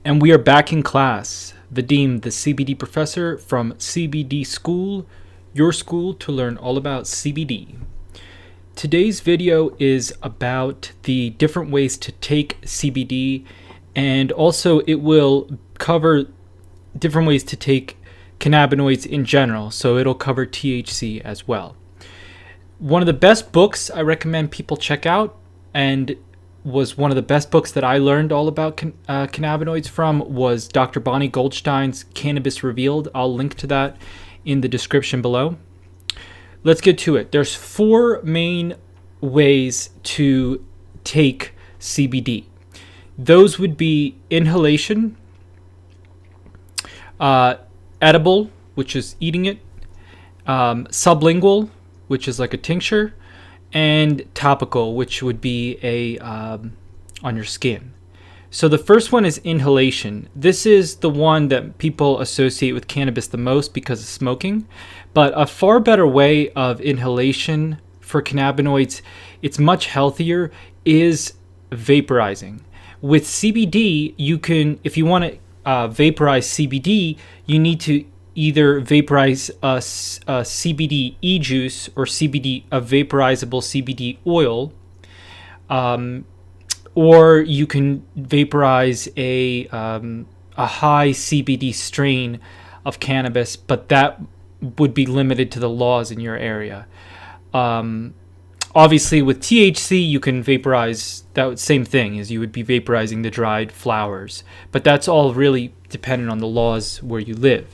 And we are back in class. Vadim, the CBD professor from CBD School, your school to learn all about CBD. Today's video is about the different ways to take CBD, and also it will cover different ways to take cannabinoids in general, so it'll cover THC as well. One of the best books I recommend people check out, and was one of the best books that I learned all about cannabinoids from, was Dr. Bonnie Goldstein's Cannabis Revealed. I'll link to that in the description below. Let's get to it. There's 4 main ways to take CBD. Those would be inhalation, edible, which is eating it, sublingual, which is like a tincture, and topical, which would be a on your skin. So the first one is inhalation. This is the one that people associate with cannabis the most because of smoking, but a far better way of inhalation for cannabinoids, it's much healthier, is vaporizing. With CBD, you can, if you want to vaporize CBD, you need to either vaporize a CBD e-juice or a vaporizable CBD oil, or you can vaporize a high CBD strain of cannabis, but that would be limited to the laws in your area. Obviously, with THC, you can vaporize that same thing as you would be vaporizing the dried flowers, but that's all really dependent on the laws where you live.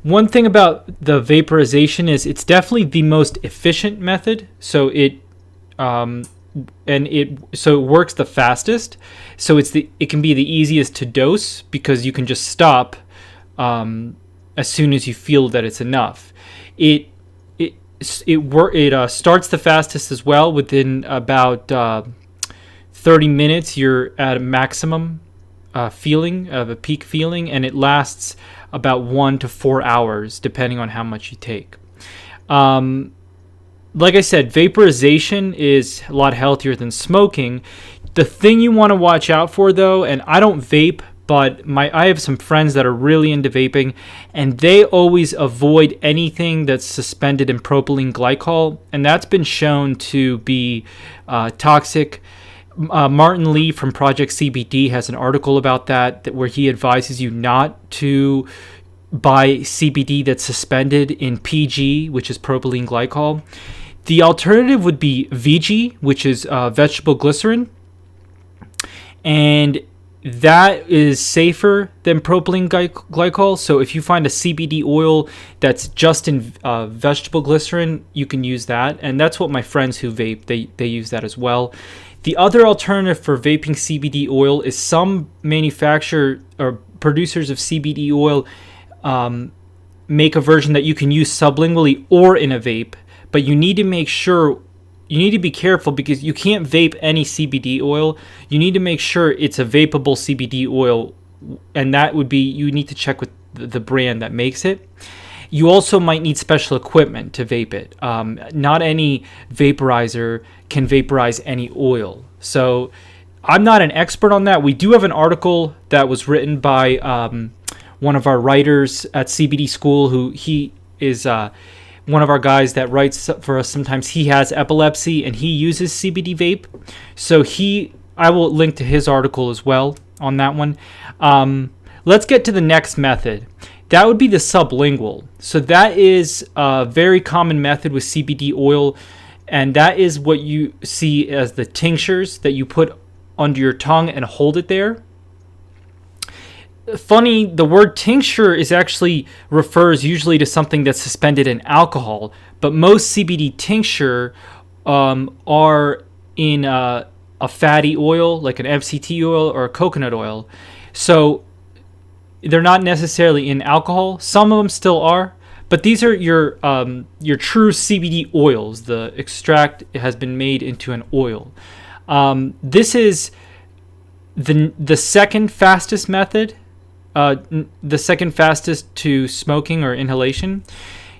One thing about the vaporization is it's definitely the most efficient method. So it works the fastest. So it can be the easiest to dose because you can just stop as soon as you feel that it's enough. It starts the fastest as well. Within about 30 minutes, you're at a maximum feeling of a peak feeling, and it lasts about 1 to 4 hours depending on how much you take. Like I said, vaporization is a lot healthier than smoking. The thing you want to watch out for, though, and I don't vape, but I have some friends that are really into vaping, and they always avoid anything that's suspended in propylene glycol, and that's been shown to be toxic. Martin Lee from Project CBD has an article about that where he advises you not to buy CBD that's suspended in PG, which is propylene glycol. The alternative would be VG, which is vegetable glycerin, and that is safer than propylene glycol. So if you find a CBD oil that's just in vegetable glycerin, you can use that, and that's what my friends who vape, they use that as well. The other alternative for vaping CBD oil is some manufacturer or producers of CBD oil make a version that you can use sublingually or in a vape, but you need to be careful because you can't vape any CBD oil. You need to make sure it's a vapable CBD oil, and that would be, you need to check with the brand that makes it. You also might need special equipment to vape it. Not any vaporizer can vaporize any oil. So I'm not an expert on that. We do have an article that was written by one of our writers at CBD School, who he is one of our guys that writes for us sometimes. He has epilepsy and he uses CBD vape. So I will link to his article as well on that one. Let's get to the next method. That would be the sublingual. So that is a very common method with CBD oil, and that is what you see as the tinctures that you put under your tongue and hold it there. Funny, the word tincture refers usually to something that's suspended in alcohol, but most CBD tincture are in a fatty oil, like an MCT oil or a coconut oil. So they're not necessarily in alcohol. Some of them still are, but these are your true CBD oils. The extract has been made into an oil. This is the second fastest method, the second fastest to smoking or inhalation.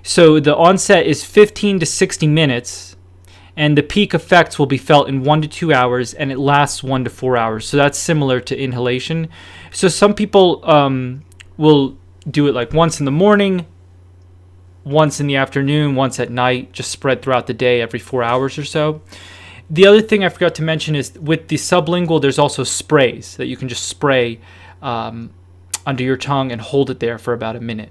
So the onset is 15 to 60 minutes, and the peak effects will be felt in 1 to 2 hours, and it lasts 1 to 4 hours. So that's similar to inhalation. So some people will do it like once in the morning, once in the afternoon, once at night, just spread throughout the day every 4 hours or so. The other thing I forgot to mention is with the sublingual, there's also sprays that you can just spray under your tongue and hold it there for about a minute.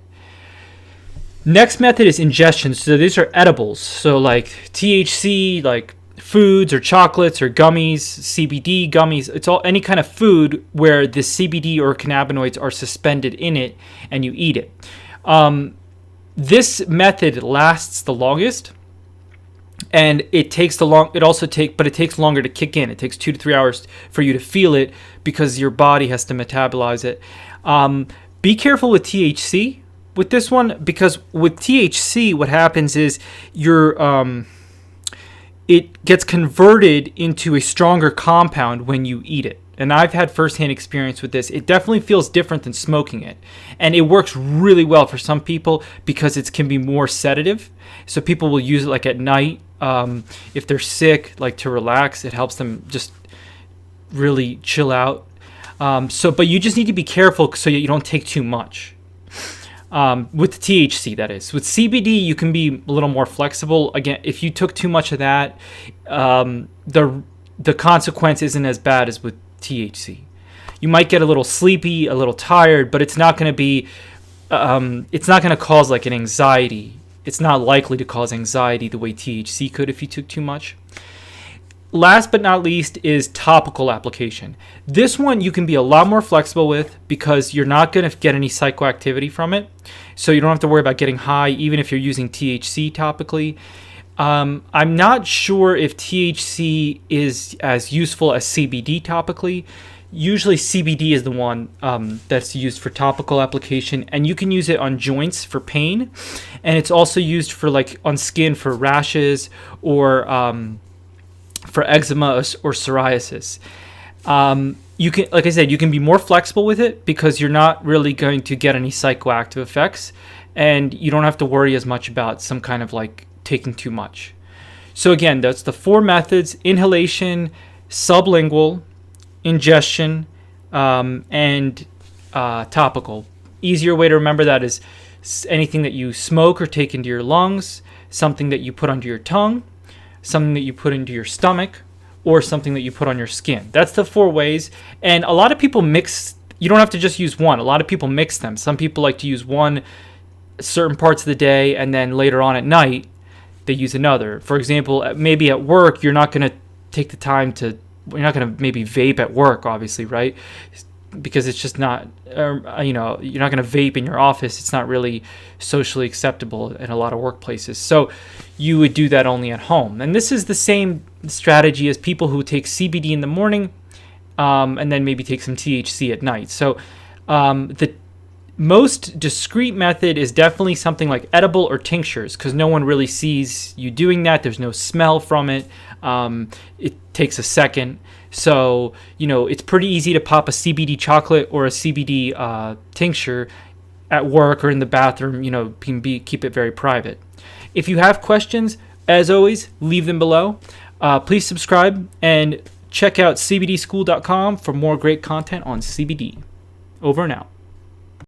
Next method is ingestion. So these are edibles. So like THC, like foods or chocolates or gummies, CBD gummies. It's all any kind of food where the CBD or cannabinoids are suspended in it and you eat it. This method lasts the longest, and it takes longer to kick in. It takes 2 to 3 hours for you to feel it because your body has to metabolize it. Be careful with THC with this one, because with THC, what happens is it gets converted into a stronger compound when you eat it. And I've had firsthand experience with this. It definitely feels different than smoking it. And it works really well for some people because it can be more sedative. So people will use it like at night if they're sick, like to relax. It helps them just really chill out. But you just need to be careful so you don't take too much. With THC, that is. With CBD, you can be a little more flexible. Again, if you took too much of that, the consequence isn't as bad as with THC. You might get a little sleepy, a little tired, but it's not going to be it's not going to cause like an anxiety. It's not likely to cause anxiety the way THC could if you took too much. Last but not least is topical application. This one you can be a lot more flexible with because you're not going to get any psychoactivity from it. So you don't have to worry about getting high even if you're using THC topically. I'm not sure if THC is as useful as CBD topically. Usually CBD is the one that's used for topical application, and you can use it on joints for pain, and it's also used for like on skin for rashes or for eczema or psoriasis. You can, like I said, you can be more flexible with it because you're not really going to get any psychoactive effects, and you don't have to worry as much about some kind of like taking too much. So again, that's the 4 methods: inhalation, sublingual, ingestion, and topical. Easier way to remember that is anything that you smoke or take into your lungs, something that you put under your tongue, something that you put into your stomach, or something that you put on your skin. That's the 4 ways. And a lot of people mix. You don't have to just use one. A lot of people mix them. Some people like to use one certain parts of the day, and then later on at night they use another. For example, maybe at work you're not going to take the time to. You're not going to maybe vape at work, obviously, right? Because it's just not, you're not going to vape in your office. It's not really socially acceptable in a lot of workplaces. So you would do that only at home. And this is the same strategy as people who take CBD in the morning and then maybe take some THC at night. So the most discreet method is definitely something like edible or tinctures, because no one really sees you doing that. There's no smell from it. It takes a second. So, it's pretty easy to pop a CBD chocolate or a CBD tincture at work or in the bathroom. Keep it very private. If you have questions, as always, leave them below. Please subscribe and check out cbdschool.com for more great content on CBD. Over and out.